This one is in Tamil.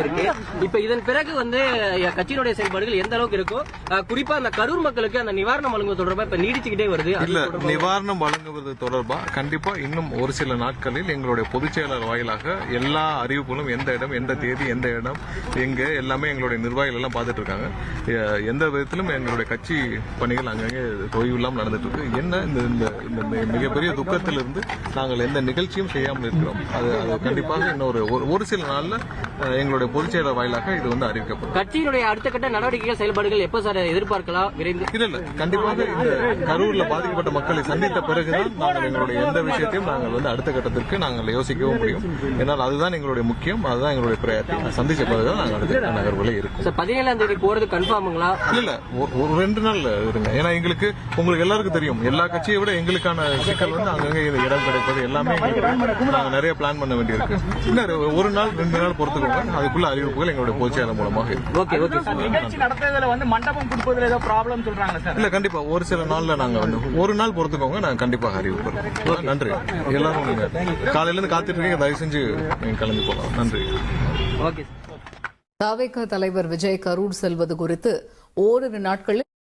இருக்கு. இப்ப இதன் பிறகு கட்சியினுடைய செயல்பாடுகள் எந்த அளவுக்கு இருக்கும், குறிப்பா அந்த கரூர் மக்களுக்கு அந்த நிவாரணம் வழங்குவது தொடர்பா இப்ப நீடிச்சுக்கிட்டே வருது. இல்ல, நிவாரணம் வழங்குவது தொடர்பா கண்டிப்பா இன்னும் ஒரு சில நாட்களில் எங்களுடைய பொதுச் செயலாளர் வாயிலாக எல்லா அறிவிப்புகளும் எந்த இடம், எந்த தேதி, எந்த இடம், எங்க எல்லாமே எங்களுடைய நிர்வாகிகள் எல்லாம் பார்த்துட்டு இருக்காங்க. எந்த விதத்திலும் எங்களுடைய கட்சி பணிகள் அங்கங்கே தொய்வு இல்லாமல் நடந்துட்டு இருக்கு. என்ன இந்த மிகப்பெரிய துக்கத்திலிருந்து நாங்கள் எந்த நிகழ்ச்சியும் செய்யாமல் இருக்கிறோம். அது கண்டிப்பாக இன்னொரு ஒரு சில நாள்ல எங்களுடைய பொதுச் செயலர் வாயிலாக இது அறிவிக்கப்படும். கட்சியினுடைய அடுத்த கட்ட நடவடிக்கைகள் செயல்பாடுகள் எப்ப சார் எதிர்பார்க்கலாம்? விரைந்து இல்ல கண்டிப்பாக இந்த கரூர்ல பாதிக்கப்பட்ட மக்களை சந்தித்த பிறகுதான் நாங்கள் எங்களுடைய எந்த விஷயத்தையும் நாங்கள் அடுத்த கட்டத்திற்கு நாங்கள் யோசிக்கவும் முடியும். ஏன்னால் அதுதான் எங்களுடைய முக்கியம், அதுதான் எங்களுடைய பிரயாரிட்டி. சந்திச்ச பிறகுதான் நாங்கள் அடுத்த நகர்வுகளே இருக்கும். 17ஆம் தேதி போறது கன்ஃபார்முங்களா? இல்ல, ஒரு 2 நாள் இருங்க. ஏன்னா உங்களுக்கு எல்லாருக்கும் தெரியும், எல்லா கட்சியை விட எங்களுக்கான சிக்கல் அங்கங்கே இடம் கிடைப்பது எல்லாமே நாங்க நிறைய பிளான் பண்ண வேண்டியிருக்கு. இன்னும் 1 நாள் 2 நாள் பொறுத்துக்கோங்க. அதுக்குள்ள அறிவிப்புகள் எங்களுடைய பொதுச்செயலாளர் மூலமாக இருக்கும். நிகழ்ச்சி நடத்துறதுல மண்டபம் கொடுப்பதுல ஏதோ ப்ராப்ளம் சொல்றாங்க சார்? இல்ல, கண்டிப்பா ஒரு சில நாள்ல நாங்க 1 நாள் பொறுத்துக்கோங்க. நாங்க கண்டிப்பாக அறிவிப்போம். நன்றி. எல்லாரும் நீங்க காலையில இருந்து காத்துட்டு இருக்கீங்க, தயவு செஞ்சு நீங்க கிளம்பி போகலாம். நன்றி. தவிக தலைவர் விஜய் கரூர் செல்வது குறித்து ஓரிரு நாட்களில்